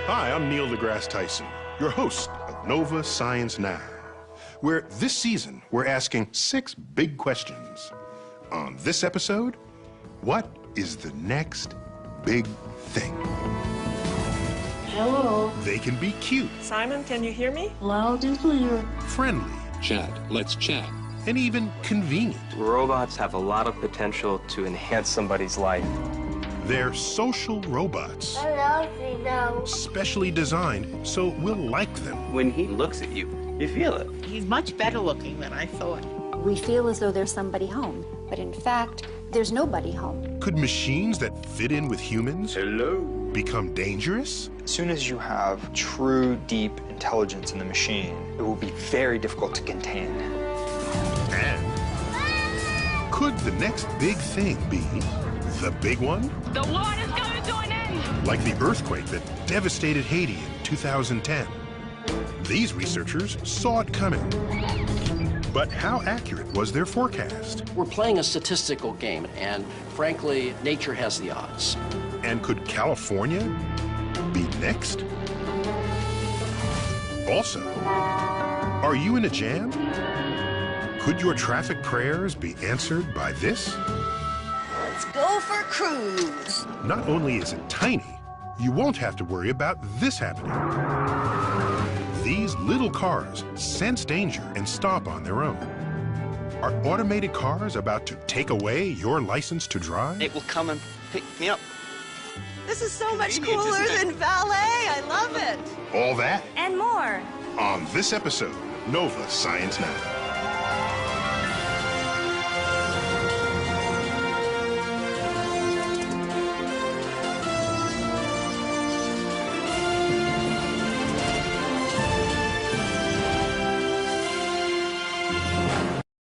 Hi, I'm Neil deGrasse Tyson, your host of Nova Science Now, where this season we're asking 6 big questions. On this episode, what is the next big thing? Hello. They can be cute. Simon, can you hear me? Loud and clear. Friendly. Chat, let's chat. And even convenient. Robots have a lot of potential to enhance somebody's life. They're social robots. I love you now. Specially designed so we'll like them. When he looks at you, you feel it. He's much better looking than I thought. We feel as though there's somebody home, but in fact, there's nobody home. Could machines that fit in with humans become dangerous? As soon as you have true, deep intelligence in the machine, it will be very difficult to contain. And could the next big thing be the big one? The world is coming to an end! Like the earthquake that devastated Haiti in 2010. These researchers saw it coming. But how accurate was their forecast? We're playing a statistical game, and frankly, nature has the odds. And could California be next? Also, are you in a jam? Could your traffic prayers be answered by this? Let's go for a cruise. Not only is it tiny, you won't have to worry about this happening. These little cars sense danger and stop on their own. Are automated cars about to take away your license to drive? It will come and pick me up. This is so much cooler than valet. I love it. All that And more. on this episode, Nova Science Now.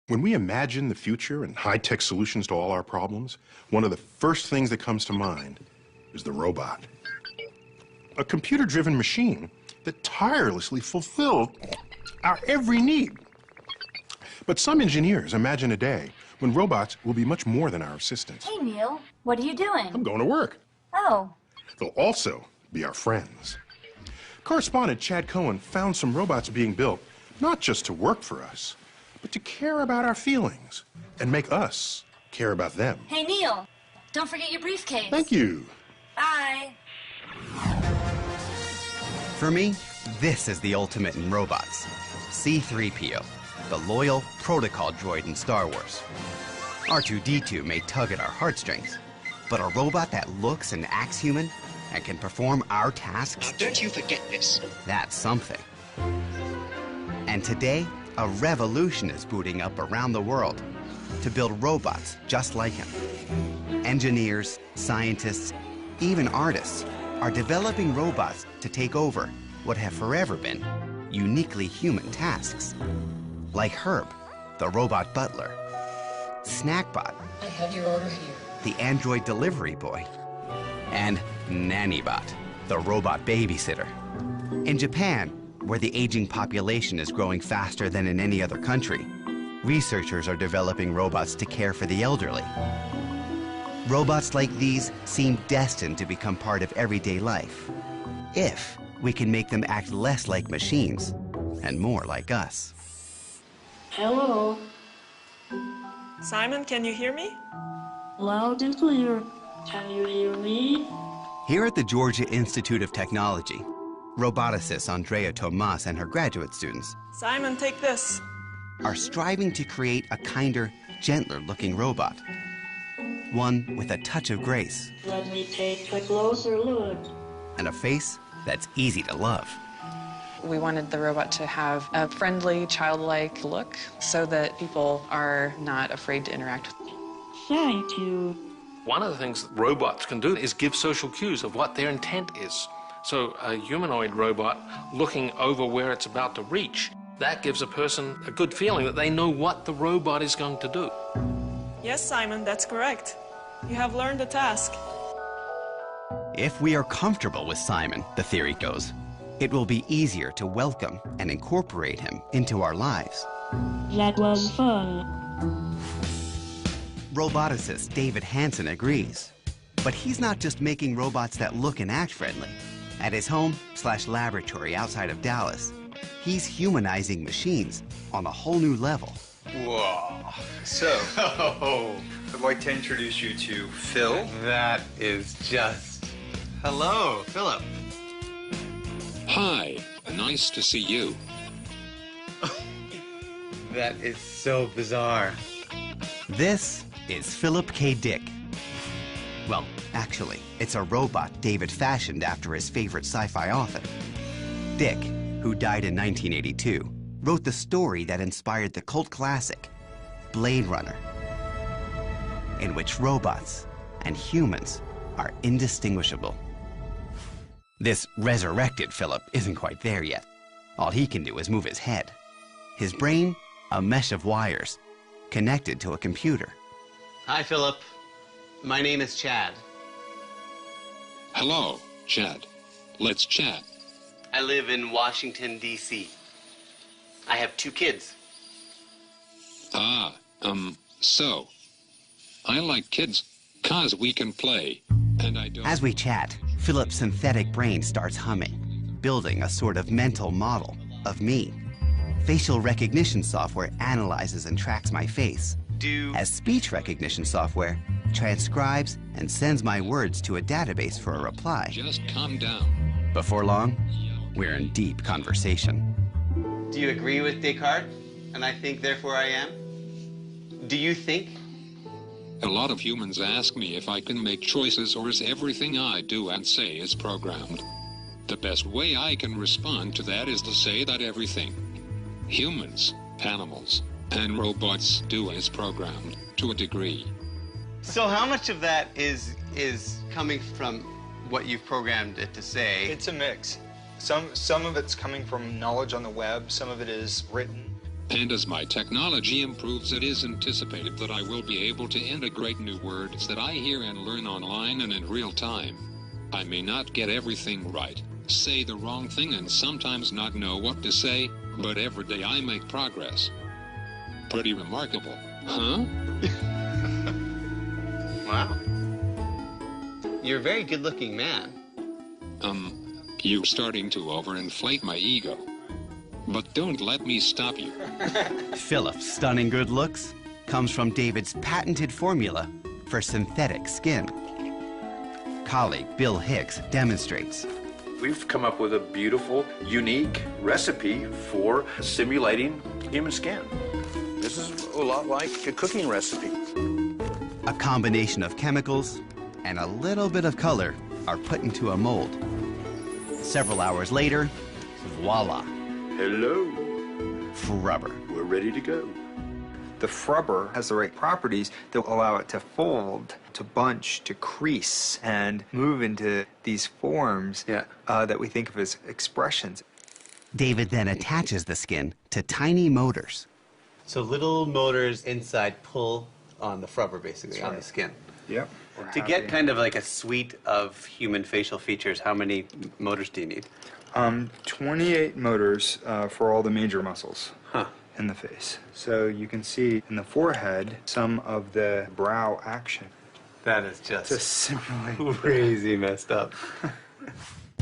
When we imagine the future and high-tech solutions to all our problems, one of the first things that comes to mind is the robot. A computer-driven machine that tirelessly fulfills our every need. But some engineers imagine a day when robots will be much more than our assistants. Hey, Neil. What are you doing? I'm going to work. Oh. They'll also be our friends. Correspondent Chad Cohen found some robots being built not just to work for us, but to care about our feelings and make us care about them. Hey, Neil. Don't forget your briefcase. Thank you. Bye. For me, this is the ultimate in robots. C-3PO, the loyal protocol droid in Star Wars. R2-D2 may tug at our heartstrings, but a robot that looks and acts human and can perform our tasks... Now, don't you forget this. That's something. And today, a revolution is booting up around the world to build robots just like him. Engineers, scientists, even artists are developing robots to take over what have forever been uniquely human tasks. Like Herb, the robot butler, Snackbot, I have your order here. the android delivery boy, and Nannybot, the robot babysitter. In Japan, where the aging population is growing faster than in any other country, researchers are developing robots to care for the elderly. Robots like these seem destined to become part of everyday life, if we can make them act less like machines and more like us. Hello. Simon, can you hear me? Loud and clear. Can you hear me? Here at the Georgia Institute of Technology, roboticist Andrea Tomas and her graduate students Simon, take this. are striving to create a kinder, gentler-looking robot. One with a touch of grace Let me take a closer look. and a face that's easy to love. We wanted the robot to have a friendly, childlike look so that people are not afraid to interact with it. Thank you. One of the things that robots can do is give social cues of what their intent is. So a humanoid robot looking over where it's about to reach, that gives a person a good feeling that they know what the robot is going to do. Yes, Simon, that's correct. You have learned the task. If we are comfortable with Simon, the theory goes, it will be easier to welcome and incorporate him into our lives. That was fun. Roboticist David Hansen agrees. But he's not just making robots that look and act friendly. At his home/laboratory outside of Dallas, he's humanizing machines on a whole new level. Whoa. So, I'd like to introduce you to Phil. That is just... Hello, Philip. Hi, nice to see you. That is so bizarre. This is Philip K. Dick. Well, actually, it's a robot David fashioned after his favorite sci-fi author. Dick, who died in 1982, wrote the story that inspired the cult classic, Blade Runner, in which robots and humans are indistinguishable. This resurrected Philip isn't quite there yet. All he can do is move his head. His brain, a mesh of wires, connected to a computer. Hi, Philip. My name is Chad. Hello, Chad. Let's chat. I live in Washington, D.C. I have 2 kids. So. I like kids, 'cause we can play, and I don't... As we chat, Philip's synthetic brain starts humming, building a sort of mental model of me. Facial recognition software analyzes and tracks my face, as speech recognition software transcribes and sends my words to a database for a reply. Just calm down. Before long, we're in deep conversation. Do you agree with Descartes? And I think, therefore I am? Do you think? A lot of humans ask me if I can make choices or is everything I do and say is programmed. The best way I can respond to that is to say that everything humans, animals, and robots do is programmed to a degree. So how much of that is coming from what you've programmed it to say? It's a mix. Some of it's coming from knowledge on the web, some of it is written. And as my technology improves, it is anticipated that I will be able to integrate new words that I hear and learn online and in real time. I may not get everything right, say the wrong thing, and sometimes not know what to say, but every day I make progress. Pretty remarkable, huh? Wow. You're a very good-looking man. You're starting to overinflate my ego. But don't let me stop you. Philip's stunning good looks comes from David's patented formula for synthetic skin. Colleague Bill Hicks demonstrates. We've come up with a beautiful, unique recipe for simulating human skin. This is a lot like a cooking recipe. A combination of chemicals and a little bit of color are put into a mold. Several hours later, voila. Hello. Frubber. We're ready to go. The frubber has the right properties that will allow it to fold, to bunch, to crease, and move into these forms that we think of as expressions. David then attaches the skin to tiny motors. So little motors inside pull on the frubber, basically, on the skin. Yep. To get kind of like a suite of human facial features, how many motors do you need? 28 motors for all the major muscles in the face. So you can see in the forehead some of the brow action. That is just to simulate crazy messed up.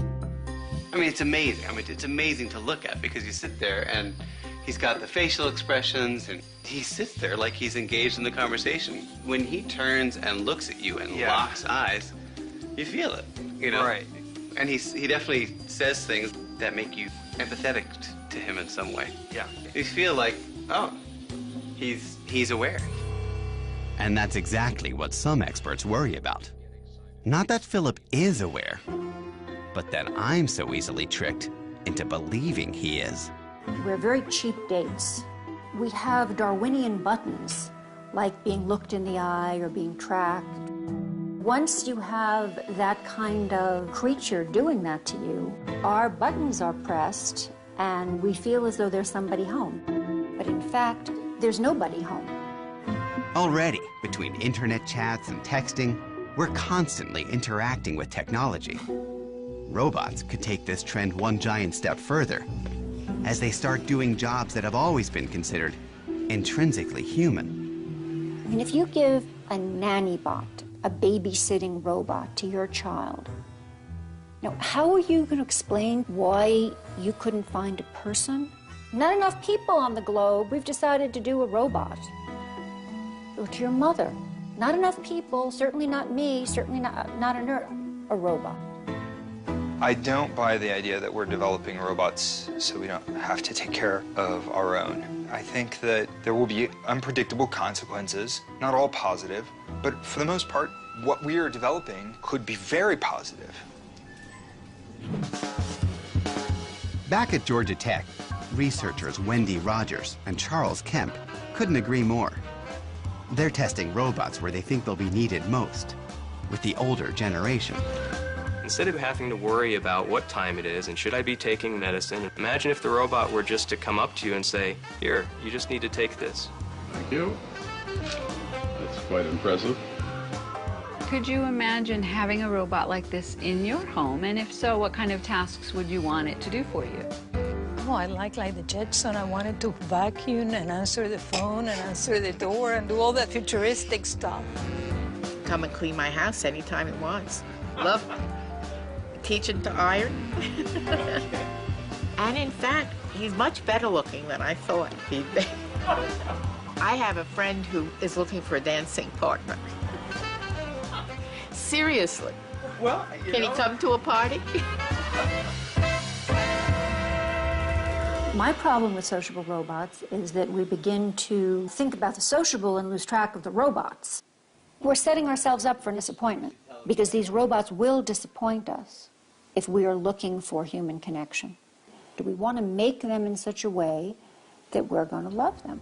I mean, it's amazing. I mean, it's amazing to look at because you sit there and he's got the facial expressions and he sits there like he's engaged in the conversation. When he turns and looks at you and locks eyes, you feel it, you know? Right. And he definitely says things that make you empathetic to him in some way. Yeah. You feel like, oh, he's aware. And that's exactly what some experts worry about. Not that Philip is aware, but that I'm so easily tricked into believing he is. We're very cheap dates. We have Darwinian buttons, like being looked in the eye or being tracked. Once you have that kind of creature doing that to you, our buttons are pressed and we feel as though there's somebody home. But in fact, there's nobody home. Already, between internet chats and texting, we're constantly interacting with technology. Robots could take this trend one giant step further as they start doing jobs that have always been considered intrinsically human. I mean, if you give a nanny bot, a babysitting robot to your child. Now, how are you going to explain why you couldn't find a person? Not enough people on the globe. We've decided to do a robot. Or to your mother. Not enough people, certainly not me, certainly not a robot. I don't buy the idea that we're developing robots so we don't have to take care of our own. I think that there will be unpredictable consequences, not all positive, but for the most part, what we are developing could be very positive. Back at Georgia Tech, researchers Wendy Rogers and Charles Kemp couldn't agree more. They're testing robots where they think they'll be needed most, with the older generation. Instead of having to worry about what time it is and should I be taking medicine, imagine if the robot were just to come up to you and say, here, you just need to take this. Thank you. That's quite impressive. Could you imagine having a robot like this in your home? And if so, what kind of tasks would you want it to do for you? Oh, I like the Jetson. I wanted to vacuum and answer the phone and answer the door and do all that futuristic stuff. Come and clean my house anytime it wants. Love teaching to iron. And in fact, he's much better looking than I thought he'd be. I have a friend who is looking for a dancing partner. Seriously. Well, Can he come to a party? My problem with sociable robots is that we begin to think about the sociable and lose track of the robots. We're setting ourselves up for disappointment because these robots will disappoint us if we are looking for human connection. Do we want to make them in such a way that we're going to love them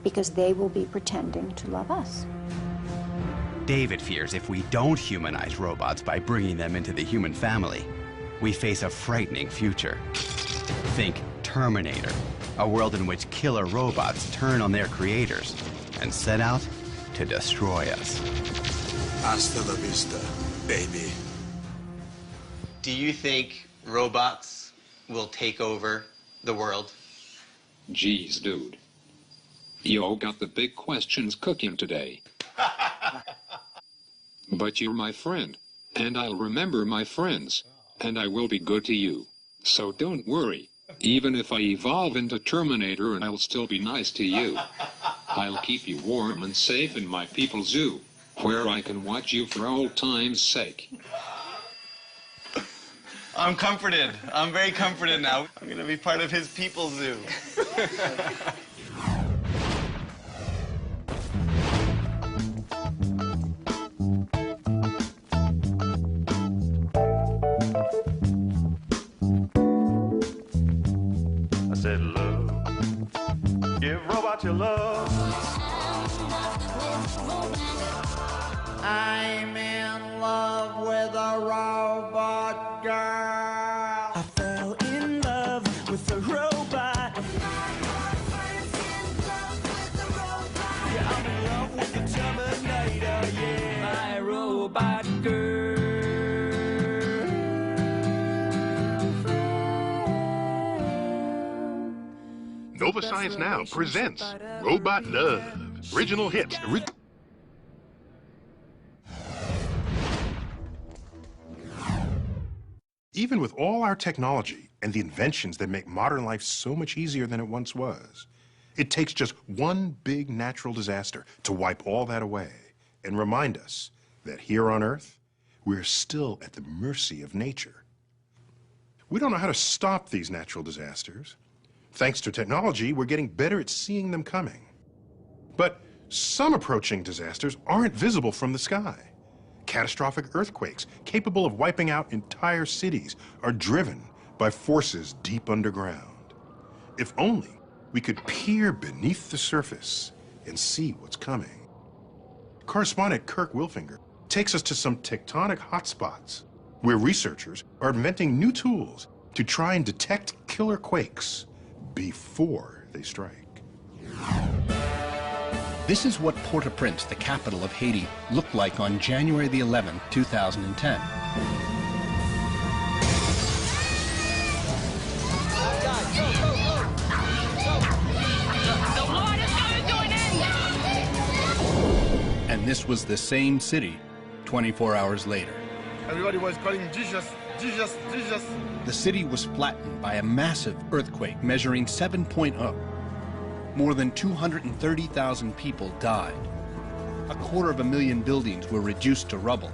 because they will be pretending to love us? David fears if we don't humanize robots by bringing them into the human family, we face a frightening future. Think Terminator, a world in which killer robots turn on their creators and set out to destroy us. Hasta la vista, baby. Do you think robots will take over the world? Geez, dude. You all got the big questions cooking today. But you're my friend, and I'll remember my friends, and I will be good to you. So don't worry. Even if I evolve into Terminator, I'll still be nice to you. I'll keep you warm and safe in my people's zoo, where I can watch you for old time's sake. I'm comforted. I'm very comforted now. I'm going to be part of his people's zoo. I said, love, give robot your love. I'm in love with a robot girl. I fell in love with a robot. Yeah, I'm in love with the Terminator, yeah. My robot girl. Nova Science Now presents Robot Love. Original hits. Even with all our technology and the inventions that make modern life so much easier than it once was, it takes just one big natural disaster to wipe all that away and remind us that here on Earth, we're still at the mercy of nature. We don't know how to stop these natural disasters. Thanks to technology, we're getting better at seeing them coming. But some approaching disasters aren't visible from the sky. Catastrophic earthquakes, capable of wiping out entire cities, are driven by forces deep underground. If only we could peer beneath the surface and see what's coming. Correspondent Kirk Wilfinger takes us to some tectonic hotspots where researchers are inventing new tools to try and detect killer quakes before they strike. This is what Port-au-Prince, the capital of Haiti, looked like on January the 11th, 2010. And And this was the same city 24 hours later. Everybody was calling Jesus, Jesus, Jesus. The city was flattened by a massive earthquake measuring 7.0. More than 230,000 people died. 250,000 buildings were reduced to rubble.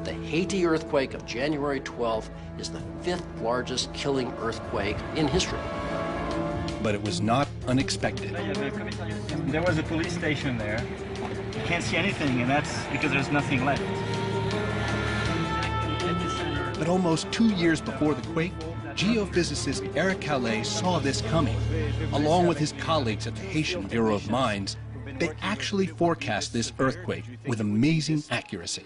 The Haiti earthquake of January 12th is the 5th largest killing earthquake in history. But it was not unexpected. There was a police station there. You can't see anything, and that's because there's nothing left. But almost 2 years before the quake, geophysicist Eric Calais saw this coming. Along with his colleagues at the Haitian Bureau of Mines, they actually forecast this earthquake with amazing accuracy.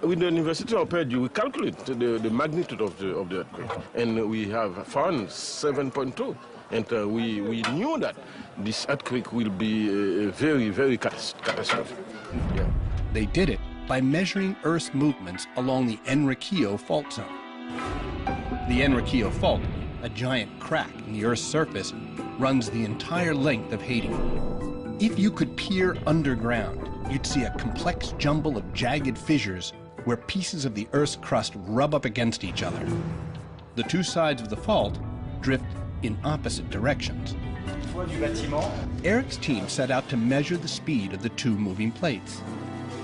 With the University of Purdue, we calculate the magnitude of the earthquake, and we have found 7.2. And we knew that this earthquake will be very, very catastrophic. Yeah. They did it by measuring Earth's movements along the Enriquillo fault zone. The Enriquillo fault, a giant crack in the Earth's surface, runs the entire length of Haiti. If you could peer underground, you'd see a complex jumble of jagged fissures where pieces of the Earth's crust rub up against each other. The two sides of the fault drift in opposite directions. Eric's team set out to measure the speed of the two moving plates.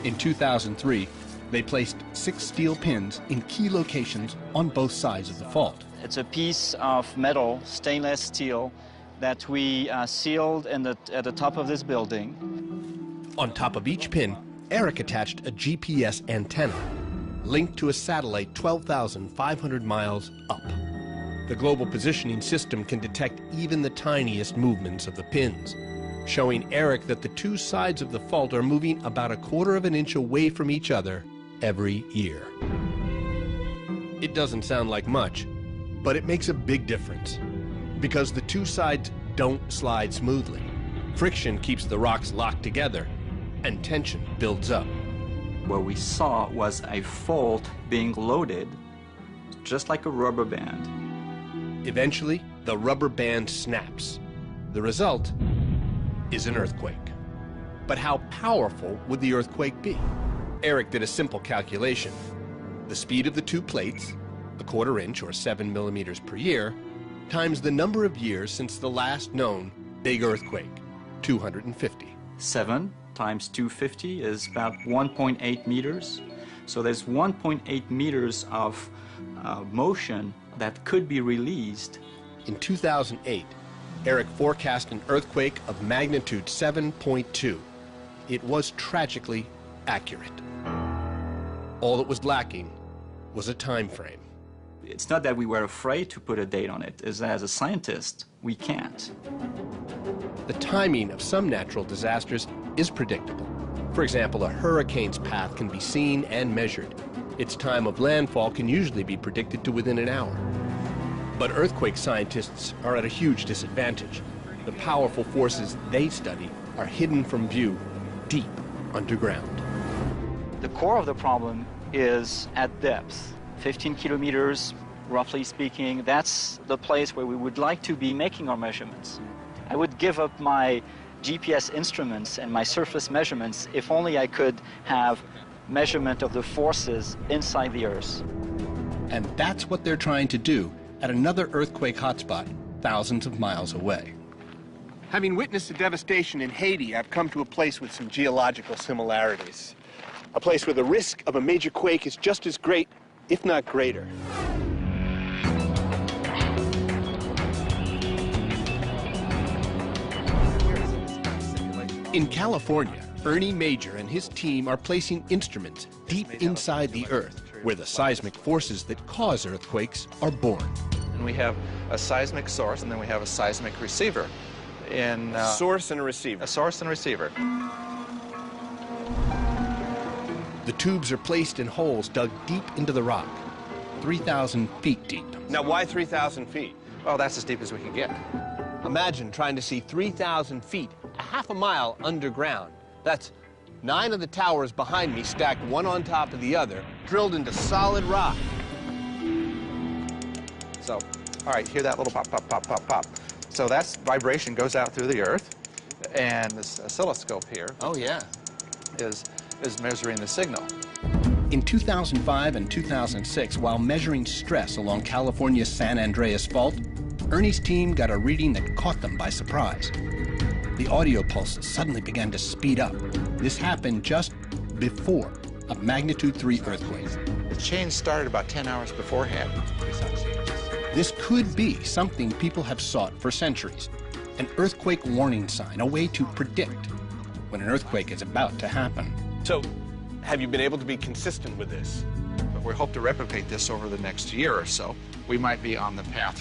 In 2003, they placed 6 steel pins in key locations on both sides of the fault. It's a piece of metal, stainless steel, that we sealed at the top of this building. On top of each pin, Eric attached a GPS antenna linked to a satellite 12,500 miles up. The global positioning system can detect even the tiniest movements of the pins, showing Eric that the two sides of the fault are moving about 1/4 of an inch away from each other every year. It doesn't sound like much, but it makes a big difference, because the two sides don't slide smoothly. Friction keeps the rocks locked together, and tension builds up. What we saw was a fault being loaded, just like a rubber band. Eventually, the rubber band snaps. The result is an earthquake. But how powerful would the earthquake be? Eric did a simple calculation. The speed of the two plates, 1/4 inch or 7 millimeters per year, times the number of years since the last known big earthquake, 250. 7 times 250 is about 1.8 meters. So there's 1.8 meters of motion that could be released. In 2008, Eric forecast an earthquake of magnitude 7.2. It was tragically accurate. All that was lacking was a time frame. It's not that we were afraid to put a date on it, it's that as a scientist, we can't. The timing of some natural disasters is predictable. For example, a hurricane's path can be seen and measured. Its time of landfall can usually be predicted to within an hour. But earthquake scientists are at a huge disadvantage. The powerful forces they study are hidden from view deep underground. The core of the problem is at depth, 15 kilometers, roughly speaking. That's the place where we would like to be making our measurements. I would give up my GPS instruments and my surface measurements if only I could have measurement of the forces inside the Earth. And that's what they're trying to do at another earthquake hotspot thousands of miles away. Having witnessed the devastation in Haiti, I've come to a place with some geological similarities. A place where the risk of a major quake is just as great, if not greater. In California, Ernie Major and his team are placing instruments deep inside the Earth, where the seismic forces that cause earthquakes are born. And we have a seismic source, and then we have a seismic receiver. Source and a receiver. A source and a receiver. The tubes are placed in holes dug deep into the rock, 3,000 feet deep. Now, why 3,000 feet? Well, that's as deep as we can get. Imagine trying to see 3,000 feet, a half a mile underground. That's 9 of the towers behind me stacked one on top of the other, drilled into solid rock. So, all right, hear that little pop, pop, pop, pop, pop. So that's vibration goes out through the Earth, and this oscilloscope here. Oh, yeah. Is is measuring the signal. In 2005 and 2006, while measuring stress along California's San Andreas Fault, Ernie's team got a reading that caught them by surprise. The audio pulses suddenly began to speed up. This happened just before a magnitude 3 earthquake. The change started about 10 hours beforehand. This could be something people have sought for centuries. An earthquake warning sign, a way to predict when an earthquake is about to happen. So, have you been able to be consistent with this? But we hope to replicate this over the next year or so. We might be on the path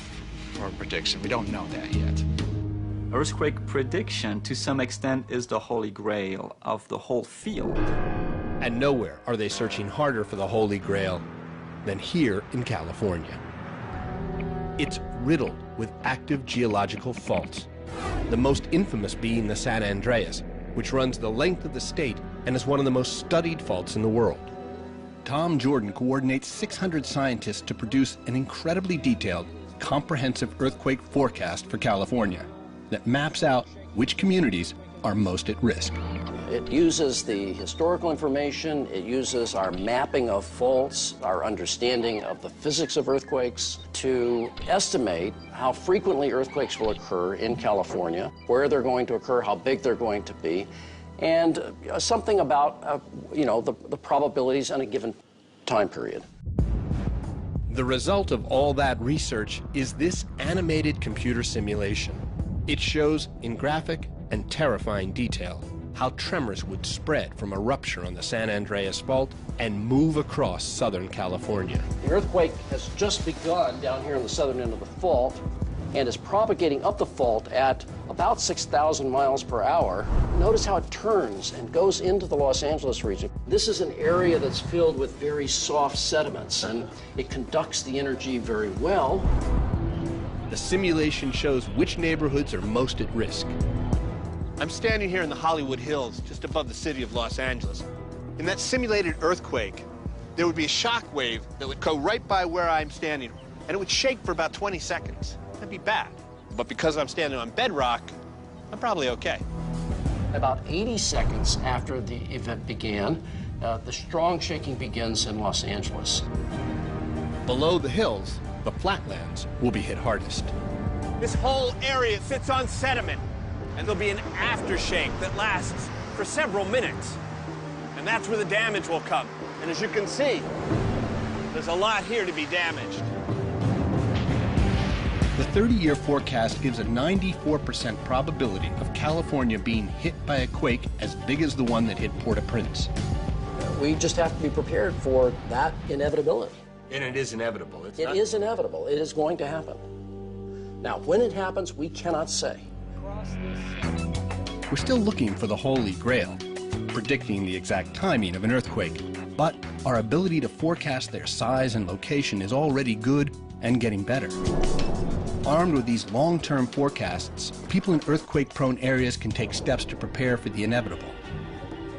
for prediction. We don't know that yet. Earthquake prediction, to some extent, is the holy grail of the whole field. And nowhere are they searching harder for the Holy Grail than here in California. It's riddled with active geological faults, the most infamous being the San Andreas, which runs the length of the state and is one of the most studied faults in the world. Tom Jordan coordinates 600 scientists to produce an incredibly detailed, comprehensive earthquake forecast for California that maps out which communities are most at risk. It uses the historical information, it uses our mapping of faults, our understanding of the physics of earthquakes to estimate how frequently earthquakes will occur in California, where they're going to occur, how big they're going to be, and something about, the probabilities in a given time period. The result of all that research is this animated computer simulation. It shows in graphic and terrifying detail how tremors would spread from a rupture on the San Andreas Fault and move across Southern California. The earthquake has just begun down here on the southern end of the fault and is propagating up the fault at about 6,000 miles per hour. Notice how it turns and goes into the Los Angeles region. This is an area that's filled with very soft sediments, and it conducts the energy very well. The simulation shows which neighborhoods are most at risk. I'm standing here in the Hollywood Hills, just above the city of Los Angeles. In that simulated earthquake, there would be a shock wave that would go right by where I'm standing, and it would shake for about 20 seconds. That'd be bad. But because I'm standing on bedrock, I'm probably okay. About 80 seconds after the event began, the strong shaking begins in Los Angeles. Below the hills, the flatlands will be hit hardest. This whole area sits on sediment, and there'll be an aftershake that lasts for several minutes. And that's where the damage will come. And as you can see, there's a lot here to be damaged. The 30-year forecast gives a 94% probability of California being hit by a quake as big as the one that hit Port-au-Prince. We just have to be prepared for that inevitability. And it is inevitable. It is inevitable. It is going to happen. Now, when it happens, we cannot say. We're still looking for the Holy Grail, predicting the exact timing of an earthquake, but our ability to forecast their size and location is already good and getting better. Armed with these long-term forecasts, people in earthquake-prone areas can take steps to prepare for the inevitable.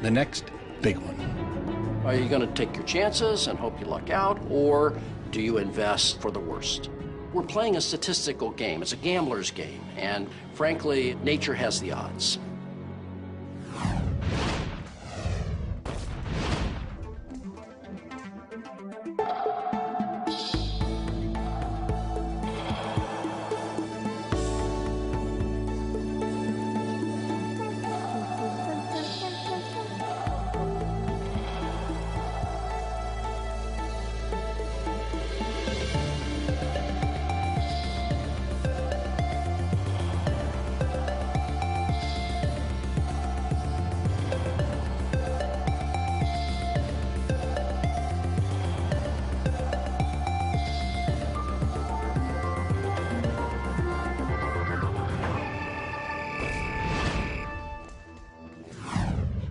The next big one. Are you going to take your chances and hope you luck out, or do you invest for the worst? We're playing a statistical game. It's a gambler's game, and frankly, nature has the odds.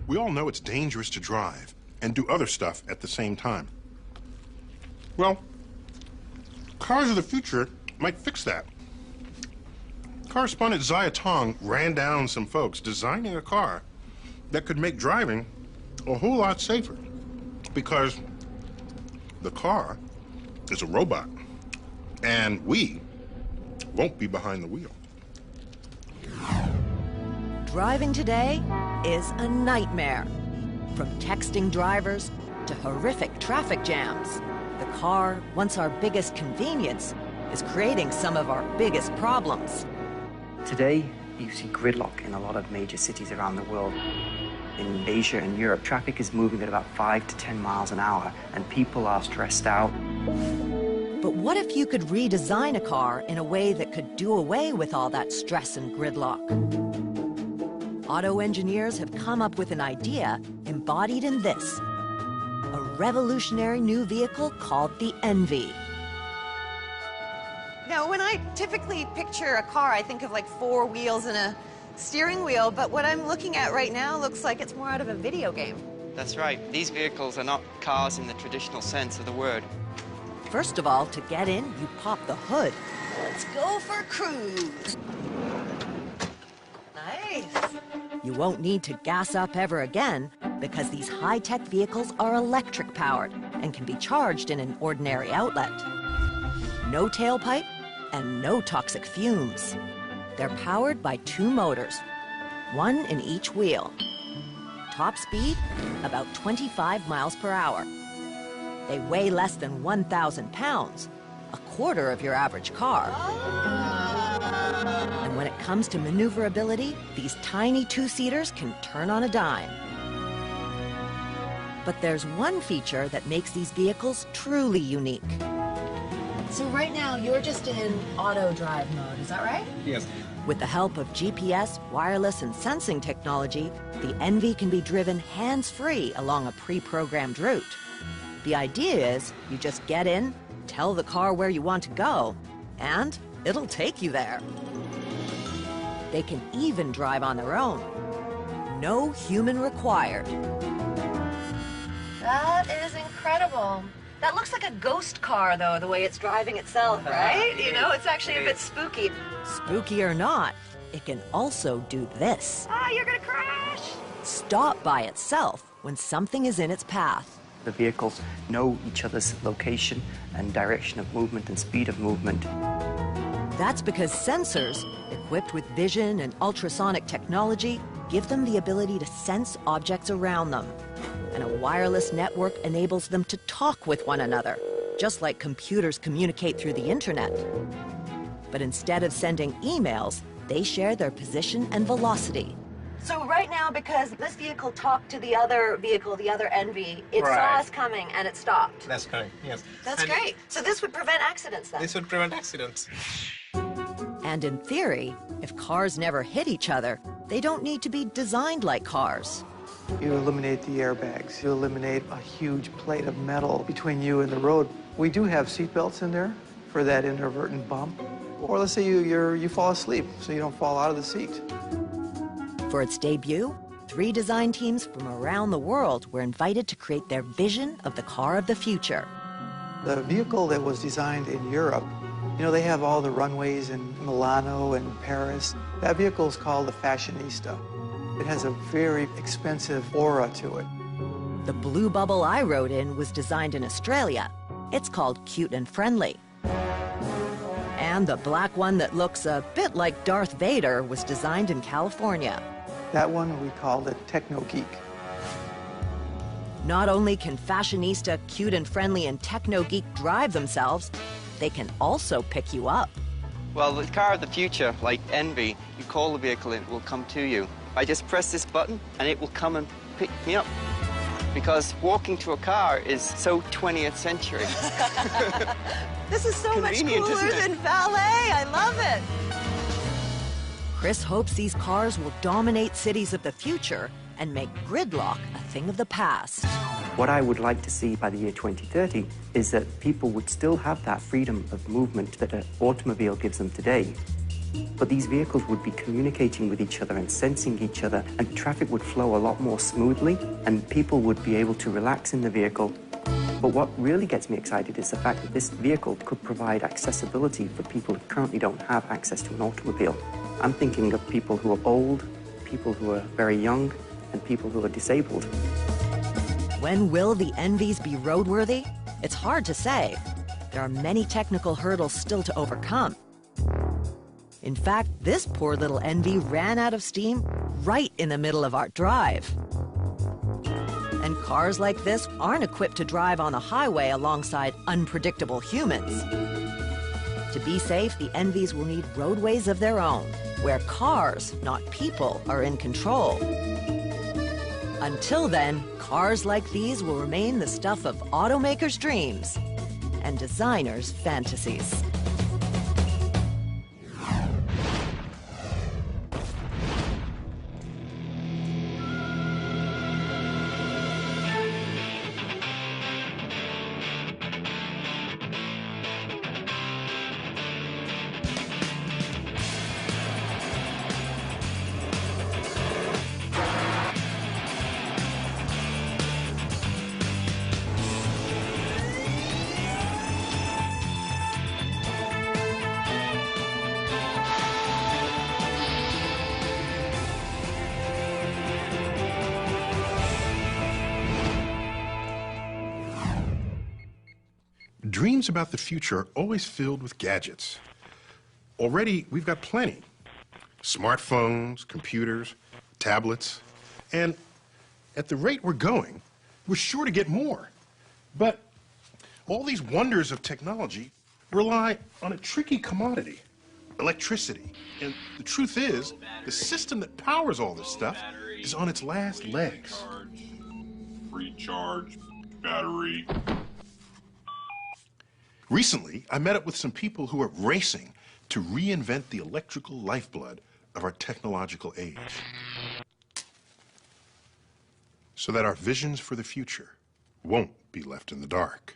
We all know it's dangerous to drive and do other stuff at the same time. Well, cars of the future might fix that. Correspondent Zaya Tong ran down some folks designing a car that could make driving a whole lot safer, because the car is a robot, and we won't be behind the wheel. Driving today is a nightmare. From texting drivers to horrific traffic jams, the car, once our biggest convenience, is creating some of our biggest problems. Today, you see gridlock in a lot of major cities around the world. In Asia and Europe, traffic is moving at about 5 to 10 miles an hour, and people are stressed out. But what if you could redesign a car in a way that could do away with all that stress and gridlock? Auto engineers have come up with an idea embodied in this, a revolutionary new vehicle called the ENVI. Now, when I typically picture a car, I think of like 4 wheels and a steering wheel, but what I'm looking at right now looks like it's more out of a video game. That's right. These vehicles are not cars in the traditional sense of the word. First of all, to get in, you pop the hood. Let's go for a cruise. Nice. You won't need to gas up ever again because these high-tech vehicles are electric-powered and can be charged in an ordinary outlet. No tailpipe and no toxic fumes. They're powered by 2 motors, one in each wheel. Top speed, about 25 miles per hour. They weigh less than 1,000 pounds, a quarter of your average car. And when it comes to maneuverability, these tiny 2-seaters can turn on a dime. But there's one feature that makes these vehicles truly unique. So right now, you're just in auto drive mode, is that right? Yes. With the help of GPS, wireless, and sensing technology, the ENVI can be driven hands-free along a pre-programmed route. The idea is you just get in, tell the car where you want to go, and it'll take you there. They can even drive on their own. No human required. That is incredible. That looks like a ghost car, though, the way it's driving itself, right? You know, it's actually a bit spooky. Spooky or not, it can also do this. Ah, you're gonna crash! Stop by itself when something is in its path. The vehicles know each other's location and direction of movement and speed of movement. That's because sensors, equipped with vision and ultrasonic technology, give them the ability to sense objects around them. And a wireless network enables them to talk with one another, just like computers communicate through the internet. But instead of sending emails, they share their position and velocity. So right now, because this vehicle talked to the other vehicle, the other ENVI, it saw Right. us coming and it stopped. That's correct, yes. That's And great. So this would prevent accidents then? This would prevent accidents. And in theory, if cars never hit each other, they don't need to be designed like cars. You eliminate the airbags. You eliminate a huge plate of metal between you and the road. We do have seat belts in there for that inadvertent bump. Or let's say you fall asleep, so you don't fall out of the seat. For its debut, 3 design teams from around the world were invited to create their vision of the car of the future. The vehicle that was designed in Europe, you know, they have all the runways in Milano and Paris. That vehicle is called the Fashionista. It has a very expensive aura to it. The blue bubble I rode in was designed in Australia. It's called Cute and Friendly. And the black one that looks a bit like Darth Vader was designed in California. That one we called it Techno Geek. Not only can Fashionista, Cute and Friendly, and Techno Geek drive themselves, they can also pick you up. Well, the car of the future, like ENVI, you call the vehicle and it will come to you. I just press this button and it will come and pick me up. Because walking to a car is so 20th century. This is so much Convenient, cooler isn't it? than valet. I love it. Chris hopes these cars will dominate cities of the future and make gridlock a thing of the past. What I would like to see by the year 2030 is that people would still have that freedom of movement that an automobile gives them today. But these vehicles would be communicating with each other and sensing each other, and traffic would flow a lot more smoothly, and people would be able to relax in the vehicle. But what really gets me excited is the fact that this vehicle could provide accessibility for people who currently don't have access to an automobile. I'm thinking of people who are old, people who are very young, and people who are disabled. When will the ENVIs be roadworthy? It's hard to say. There are many technical hurdles still to overcome. In fact, this poor little ENVI ran out of steam right in the middle of our drive. And cars like this aren't equipped to drive on the highway alongside unpredictable humans. To be safe, the ENVIs will need roadways of their own, where cars, not people, are in control. Until then, cars like these will remain the stuff of automakers' dreams and designers' fantasies. Dreams about the future are always filled with gadgets. Already, we've got plenty. Smartphones, computers, tablets, and at the rate we're going, we're sure to get more. But all these wonders of technology rely on a tricky commodity, electricity. And the truth is, the system that powers all this stuff is on its last legs. Free charge, battery. Recently, I met up with some people who are racing to reinvent the electrical lifeblood of our technological age, so that our visions for the future won't be left in the dark.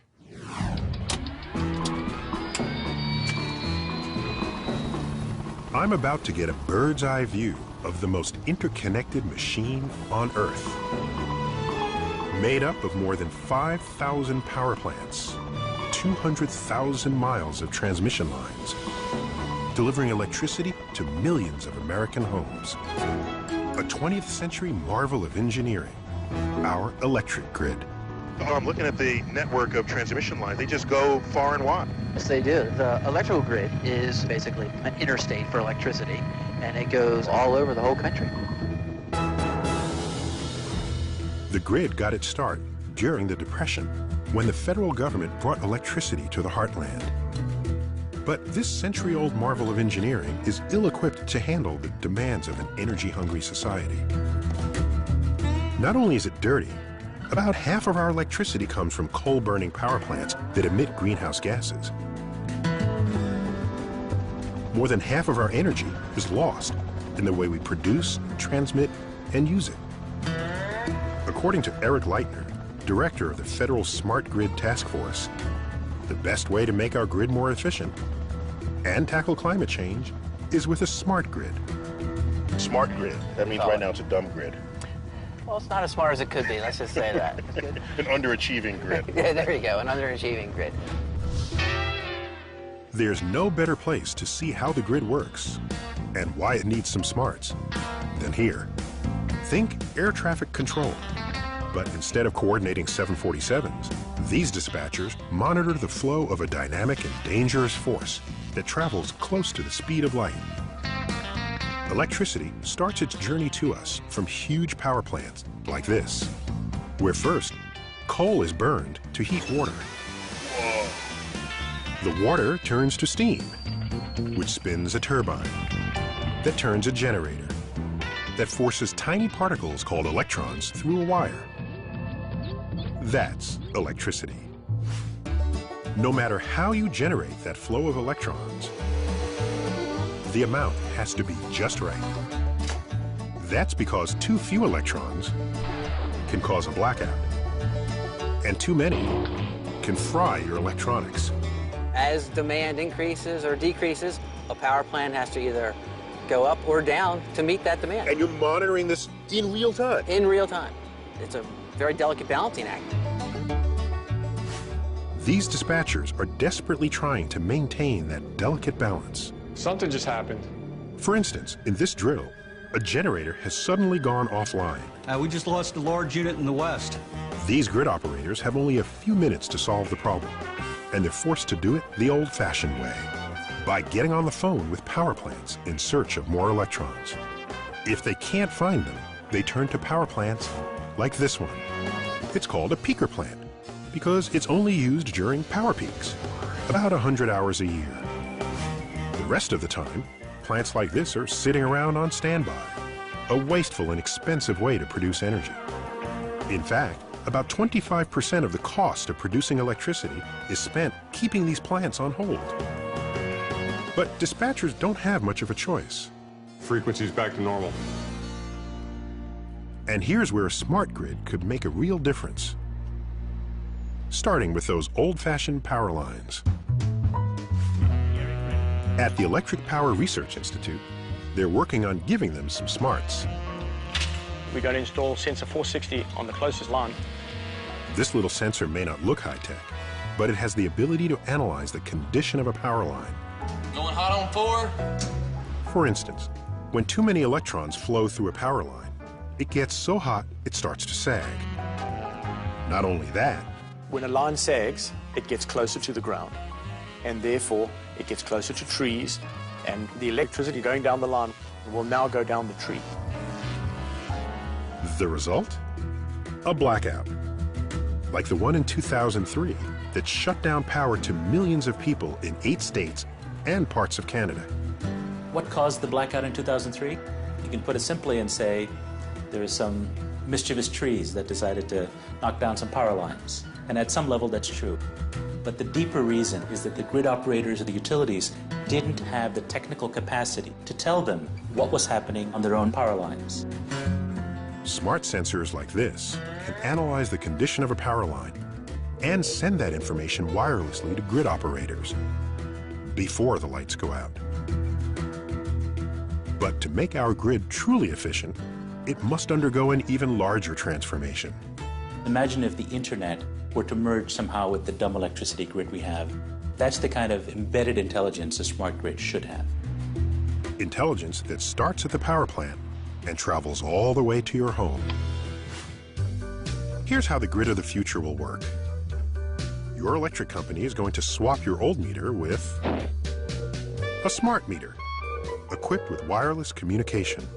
I'm about to get a bird's eye view of the most interconnected machine on Earth, made up of more than 5,000 power plants, 200,000 miles of transmission lines, delivering electricity to millions of American homes. A 20th century marvel of engineering, our electric grid. Oh, I'm looking at the network of transmission lines. They just go far and wide. Yes, they do. The electrical grid is basically an interstate for electricity, and it goes all over the whole country. The grid got its start during the Depression, when the federal government brought electricity to the heartland. But this century-old marvel of engineering is ill-equipped to handle the demands of an energy-hungry society. Not only is it dirty, about half of our electricity comes from coal-burning power plants that emit greenhouse gases. More than half of our energy is lost in the way we produce, transmit, and use it. According to Eric Leitner, director of the Federal Smart Grid Task Force, the best way to make our grid more efficient and tackle climate change is with a smart grid. Smart grid. That means right now it's a dumb grid. Well, it's not as smart as it could be, let's just say that. An underachieving grid. Yeah, there you go, an underachieving grid. There's no better place to see how the grid works and why it needs some smarts than here. Think air traffic control. But instead of coordinating 747s, these dispatchers monitor the flow of a dynamic and dangerous force that travels close to the speed of light. Electricity starts its journey to us from huge power plants like this, where first, coal is burned to heat water. The water turns to steam, which spins a turbine that turns a generator that forces tiny particles called electrons through a wire. That's electricity. No matter how you generate that flow of electrons, the amount has to be just right. That's because too few electrons can cause a blackout, and too many can fry your electronics. As demand increases or decreases, a power plant has to either go up or down to meet that demand. And you're monitoring this in real time? In real time. It's a very delicate balancing act. These dispatchers are desperately trying to maintain that delicate balance. Something just happened. For instance, in this drill, a generator has suddenly gone offline. We just lost a large unit in the west. These grid operators have only a few minutes to solve the problem, and they're forced to do it the old-fashioned way, by getting on the phone with power plants in search of more electrons. If they can't find them, they turn to power plants like this one. It's called a peaker plant because it's only used during power peaks, about 100 hours a year. The rest of the time, plants like this are sitting around on standby, a wasteful and expensive way to produce energy. In fact, about 25% of the cost of producing electricity is spent keeping these plants on hold. But dispatchers don't have much of a choice. Frequency's back to normal. And here's where a smart grid could make a real difference. Starting with those old-fashioned power lines. At the Electric Power Research Institute, they're working on giving them some smarts. We're going to install sensor 460 on the closest line. This little sensor may not look high-tech, but it has the ability to analyze the condition of a power line. Going hot on 4? For instance, when too many electrons flow through a power line, it gets so hot it starts to sag. Not only that, When a line sags, it gets closer to the ground, and therefore it gets closer to trees, and the electricity going down the line will now go down the tree. the result? A blackout. Like the one in 2003 that shut down power to millions of people in 8 states and parts of Canada. What caused the blackout in 2003? You can put it simply and say there are some mischievous trees that decided to knock down some power lines. And at some level, that's true. But the deeper reason is that the grid operators or the utilities didn't have the technical capacity to tell them what was happening on their own power lines. Smart sensors like this can analyze the condition of a power line and send that information wirelessly to grid operators before the lights go out. But to make our grid truly efficient, it must undergo an even larger transformation. Imagine if the internet were to merge somehow with the dumb electricity grid we have. That's the kind of embedded intelligence a smart grid should have. Intelligence that starts at the power plant and travels all the way to your home. Here's how the grid of the future will work. Your electric company is going to swap your old meter with a smart meter, equipped with wireless communication.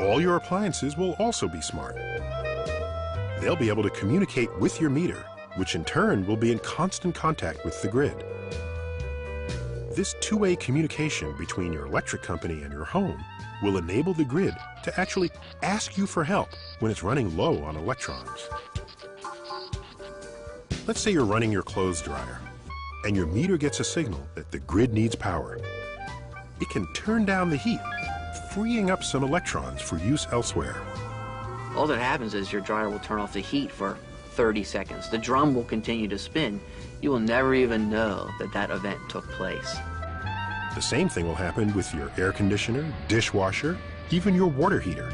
All your appliances will also be smart. They'll be able to communicate with your meter, which in turn will be in constant contact with the grid. This two-way communication between your electric company and your home will enable the grid to actually ask you for help when it's running low on electrons. Let's say you're running your clothes dryer, and your meter gets a signal that the grid needs power. It can turn down the heat, freeing up some electrons for use elsewhere. All that happens is your dryer will turn off the heat for 30 seconds. The drum will continue to spin. You will never even know that that event took place. The same thing will happen with your air conditioner, dishwasher, even your water heater.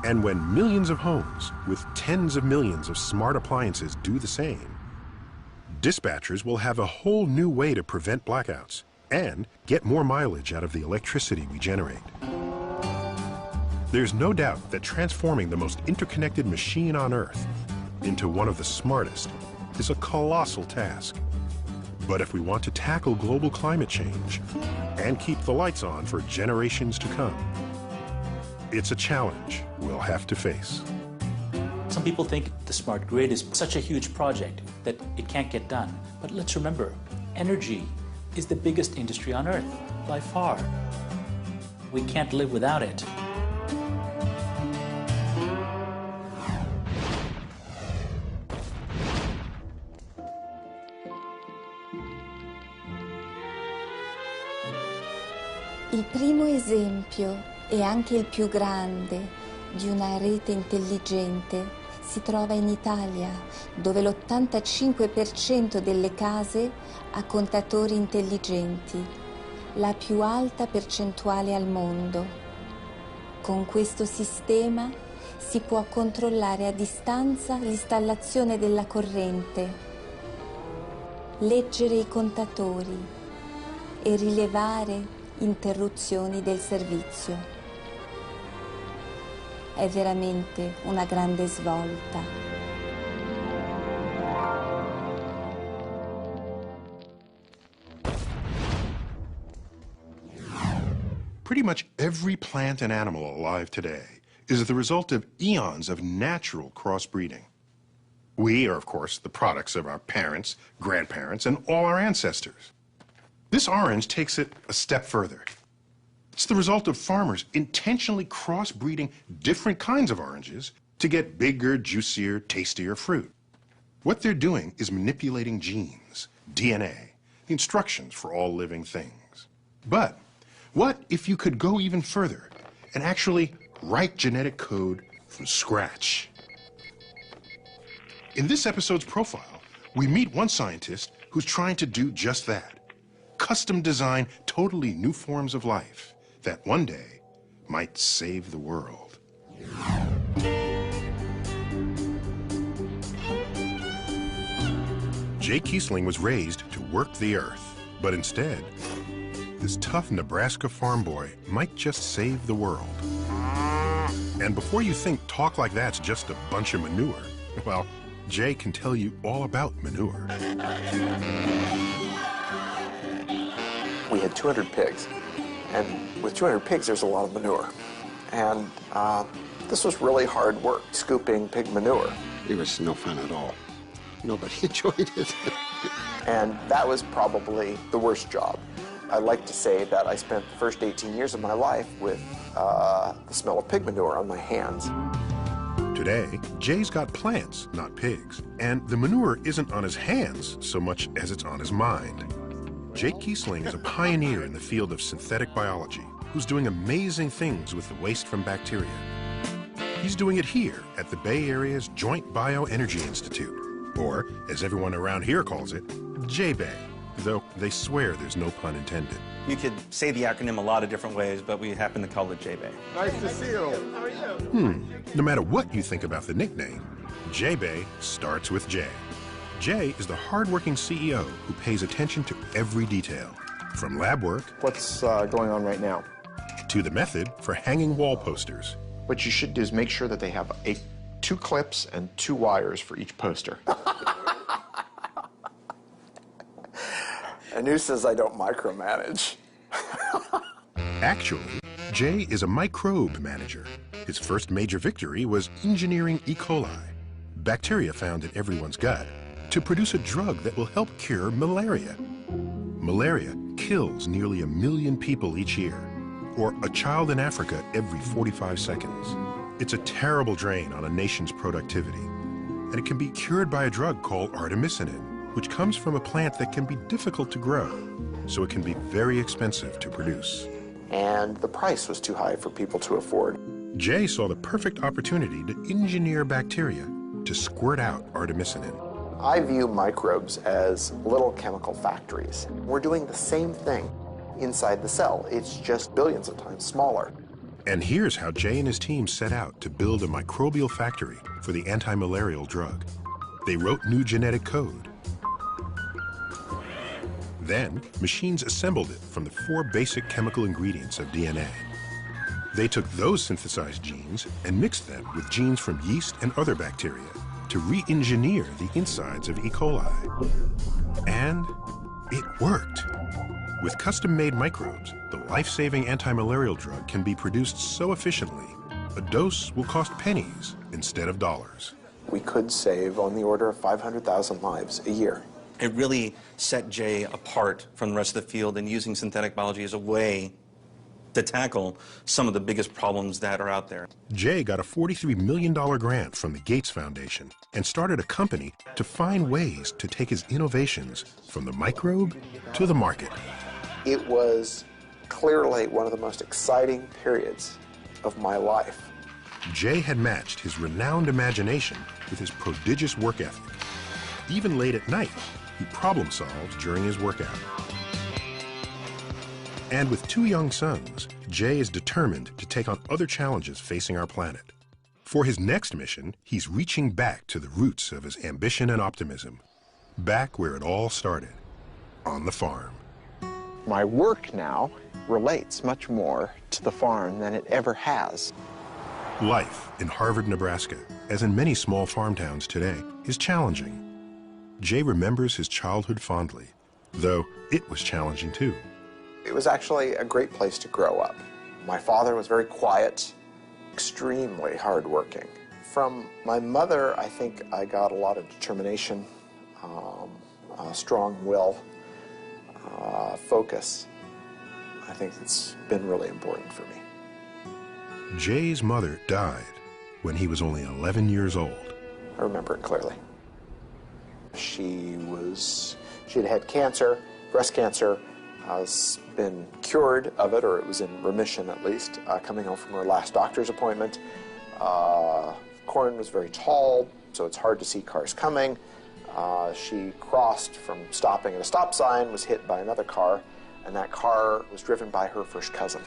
And when millions of homes with tens of millions of smart appliances do the same, dispatchers will have a whole new way to prevent blackouts and get more mileage out of the electricity we generate. There's no doubt that transforming the most interconnected machine on Earth into one of the smartest is a colossal task. But if we want to tackle global climate change and keep the lights on for generations to come, it's a challenge we'll have to face. Some people think the smart grid is such a huge project that it can't get done. But let's remember, energy is the biggest industry on Earth, by far. We can't live without it. Il primo esempio, e anche il più grande, di una rete intelligente si trova in Italia, dove l'85% delle case ha contatori intelligenti, la più alta percentuale al mondo. Con questo sistema si può controllare a distanza l'installazione della corrente, leggere i contatori e rilevare interruzioni del servizio. È veramente una grande svolta. Pretty much every plant and animal alive today is the result of eons of natural crossbreeding. We are, of course, the products of our parents, grandparents, and all our ancestors. This orange takes it a step further. It's the result of farmers intentionally crossbreeding different kinds of oranges to get bigger, juicier, tastier fruit. What they're doing is manipulating genes, DNA, the instructions for all living things. But what if you could go even further and actually write genetic code from scratch? In this episode's profile, we meet one scientist who's trying to do just that. Custom design totally new forms of life that one day might save the world. Jay Kiesling was raised to work the earth, but instead, this tough Nebraska farm boy might just save the world. And before you think talk like that's just a bunch of manure, well, Jay can tell you all about manure. We had 200 pigs, and with 200 pigs, there's a lot of manure. And this was really hard work, scooping pig manure. It was no fun at all. Nobody enjoyed it. And that was probably the worst job. I like to say that I spent the first 18 years of my life with the smell of pig manure on my hands. Today, Jay's got plants, not pigs, and the manure isn't on his hands so much as it's on his mind. Jay Kiesling is a pioneer in the field of synthetic biology who's doing amazing things with the waste from bacteria. He's doing it here at the Bay Area's Joint Bioenergy Institute, or as everyone around here calls it, J-Bay, though they swear there's no pun intended. You could say the acronym a lot of different ways, but we happen to call it J-Bay. Nice to see you. How are you? No matter what you think about the nickname, J-Bay starts with J. Jay is the hardworking CEO who pays attention to every detail, from lab work. What's going on right now? To the method for hanging wall posters. What you should do is make sure that they have 2 clips and 2 wires for each poster. And who says I don't micromanage? Actually, Jay is a microbe manager. His first major victory was engineering E. coli, bacteria found in everyone's gut, to produce a drug that will help cure malaria. Malaria kills nearly 1 million people each year, or a child in Africa every 45 seconds. It's a terrible drain on a nation's productivity, and it can be cured by a drug called artemisinin, which comes from a plant that can be difficult to grow, so it can be very expensive to produce. And the price was too high for people to afford. Jay saw the perfect opportunity to engineer bacteria to squirt out artemisinin. I view microbes as little chemical factories. We're doing the same thing inside the cell. It's just billions of times smaller. And here's how Jay and his team set out to build a microbial factory for the anti-malarial drug. They wrote new genetic code. Then, machines assembled it from the 4 basic chemical ingredients of DNA. They took those synthesized genes and mixed them with genes from yeast and other bacteria to re-engineer the insides of E. coli. And it worked. With custom-made microbes, the life-saving anti-malarial drug can be produced so efficiently, a dose will cost pennies instead of dollars. We could save on the order of 500,000 lives a year. It really set Jay apart from the rest of the field in using synthetic biology as a way to tackle some of the biggest problems that are out there. Jay got a $43 million grant from the Gates Foundation and started a company to find ways to take his innovations from the microbe to the market. It was clearly one of the most exciting periods of my life. Jay had matched his renowned imagination with his prodigious work ethic. Even late at night, he problem-solved during his workout. And with 2 young sons, Jay is determined to take on other challenges facing our planet. For his next mission, he's reaching back to the roots of his ambition and optimism, back where it all started, on the farm. My work now relates much more to the farm than it ever has. Life in Harvard, Nebraska, as in many small farm towns today, is challenging. Jay remembers his childhood fondly, though it was challenging too. It was actually a great place to grow up. My father was very quiet, extremely hardworking. From my mother, I think I got a lot of determination, a strong will, focus. I think it's been really important for me. Jay's mother died when he was only 11 years old. I remember it clearly. She had had cancer, breast cancer, has been cured of it, or it was in remission at least, coming home from her last doctor's appointment. Corin was very tall, so it's hard to see cars coming. She crossed from stopping at a stop sign, was hit by another car, and that car was driven by her first cousin.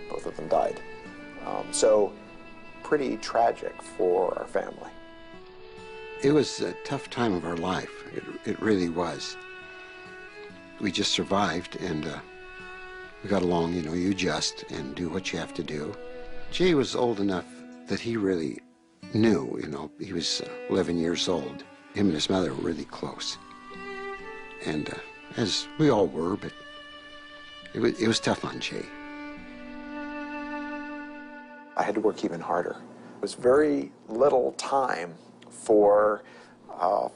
Both of them died. So pretty tragic for our family. It was a tough time of our life. It really was. We just survived, and we got along. You know, you adjust and do what you have to do. Jay was old enough that he really knew, you know, he was 11 years old. Him and his mother were really close. And as we all were, but it was tough on Jay. I had to work even harder. It was very little time for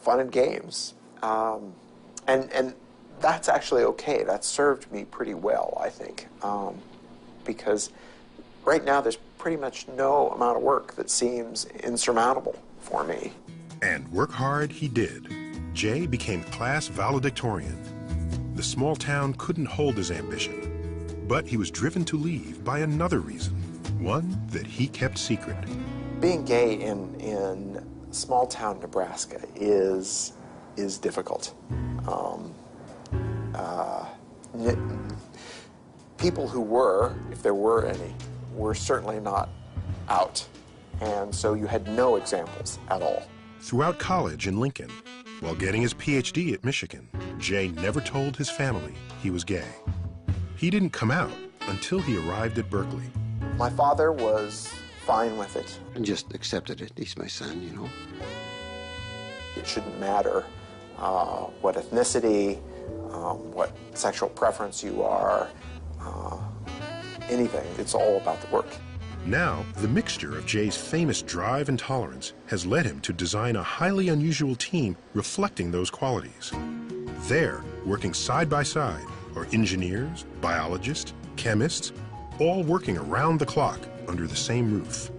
fun and games. And that's actually okay. That served me pretty well, I think, because right now there's pretty much no amount of work that seems insurmountable for me. And work hard he did. Jay became class valedictorian. The small town couldn't hold his ambition, but he was driven to leave by another reason, one that he kept secret. Being gay in small town Nebraska is difficult. People who were, if there were any, were certainly not out. And so you had no examples at all. Throughout college in Lincoln, while getting his PhD at Michigan, Jay never told his family he was gay. He didn't come out until he arrived at Berkeley. My father was fine with it. And just accepted it. He's my son, you know. It shouldn't matter what ethnicity, what sexual preference you are, anything. It's all about the work. Now, the mixture of Jay's famous drive and tolerance has led him to design a highly unusual team reflecting those qualities. There, working side by side, are engineers, biologists, chemists, all working around the clock under the same roof.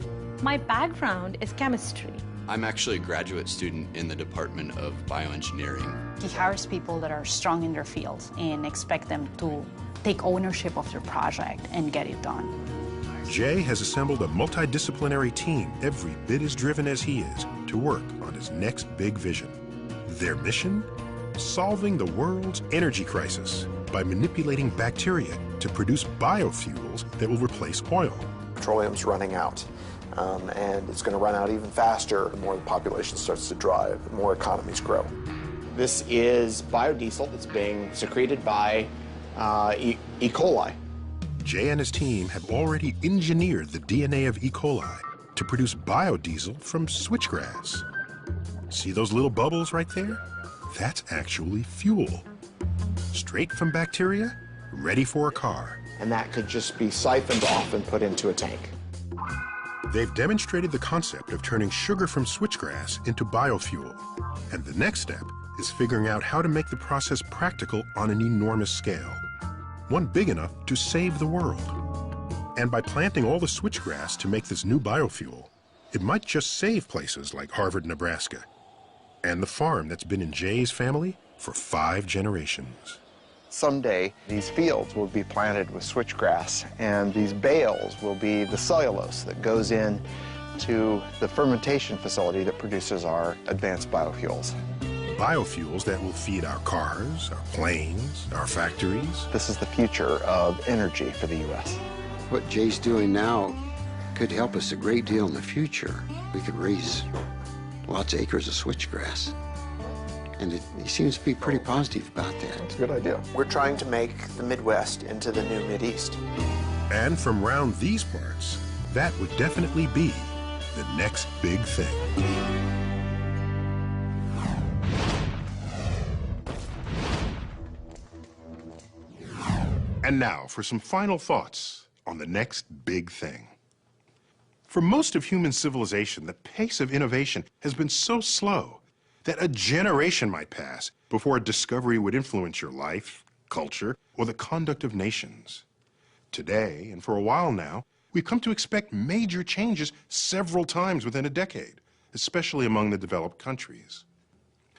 My background is chemistry. I'm actually a graduate student in the Department of Bioengineering. He hires people that are strong in their fields and expect them to take ownership of their project and get it done. Jay has assembled a multidisciplinary team every bit as driven as he is to work on his next big vision. Their mission? Solving the world's energy crisis by manipulating bacteria to produce biofuels that will replace oil. Petroleum's running out, and it's going to run out even faster the more the population starts to drive, the more economies grow. This is biodiesel that's being secreted by E. coli. Jay and his team have already engineered the DNA of E. coli to produce biodiesel from switchgrass. See those little bubbles right there? That's actually fuel. Straight from bacteria, ready for a car. And that could just be siphoned off and put into a tank. They've demonstrated the concept of turning sugar from switchgrass into biofuel. And the next step is figuring out how to make the process practical on an enormous scale. One big enough to save the world. And by planting all the switchgrass to make this new biofuel, it might just save places like Harvard, Nebraska, and the farm that's been in Jay's family for 5 generations. Someday, these fields will be planted with switchgrass, and these bales will be the cellulose that goes in to the fermentation facility that produces our advanced biofuels. Biofuels that will feed our cars, our planes, our factories. This is the future of energy for the U.S. What Jay's doing now could help us a great deal in the future. We could raise lots of acres of switchgrass. And he seems to be pretty positive about that. That's a good idea. We're trying to make the Midwest into the new Mideast. And from round these parts, that would definitely be the next big thing. And now for some final thoughts on the next big thing. For most of human civilization, the pace of innovation has been so slow that a generation might pass before a discovery would influence your life, culture, or the conduct of nations. Today, and for a while now, we've come to expect major changes several times within a decade, especially among the developed countries.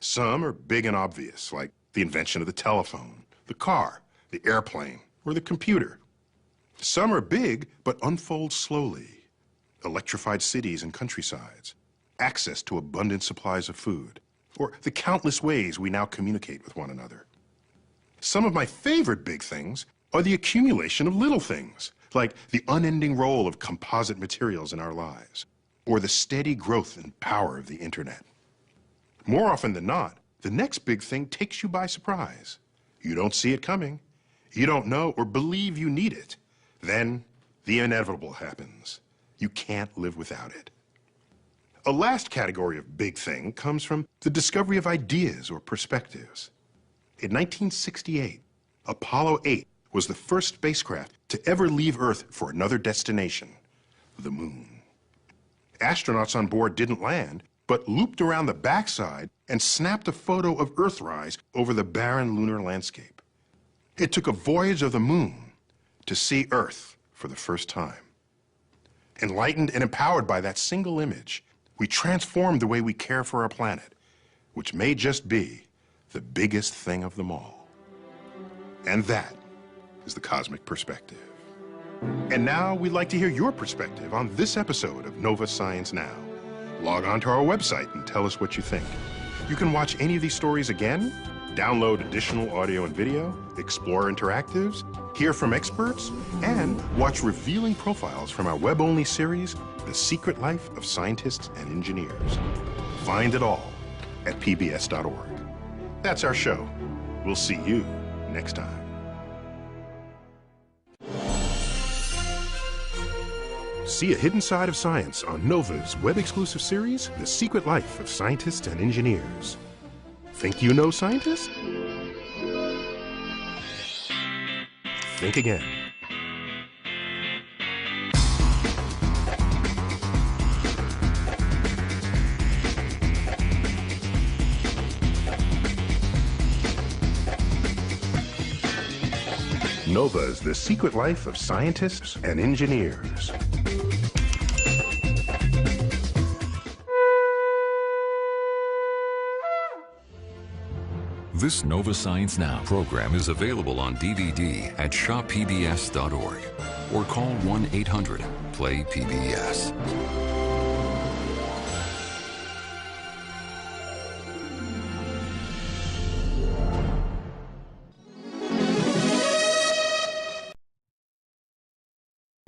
Some are big and obvious, like the invention of the telephone, the car, the airplane, or the computer. Some are big but unfold slowly. Electrified cities and countrysides, access to abundant supplies of food, or the countless ways we now communicate with one another. Some of my favorite big things are the accumulation of little things, like the unending role of composite materials in our lives, or the steady growth and power of the internet. More often than not, the next big thing takes you by surprise. You don't see it coming. You don't know or believe you need it. Then the inevitable happens. You can't live without it. A last category of big thing comes from the discovery of ideas or perspectives. In 1968, Apollo 8 was the first spacecraft to ever leave Earth for another destination, the moon. Astronauts on board didn't land, but looped around the backside and snapped a photo of Earthrise over the barren lunar landscape. It took a voyage of the moon to see Earth for the first time. Enlightened and empowered by that single image, we transformed the way we care for our planet, which may just be the biggest thing of them all. And that is the Cosmic Perspective. And now we'd like to hear your perspective on this episode of Nova Science Now. Log on to our website and tell us what you think. You can watch any of these stories again, download additional audio and video, explore interactives, hear from experts, and watch revealing profiles from our web-only series, The Secret Life of Scientists and Engineers. Find it all at pbs.org. That's our show. We'll see you next time. See a hidden side of science on NOVA's web-exclusive series, The Secret Life of Scientists and Engineers. Think you know scientists? Think again. NOVA's The Secret Life of Scientists and Engineers. This Nova Science Now program is available on DVD at shoppbs.org or call 1-800-PLAY-PBS.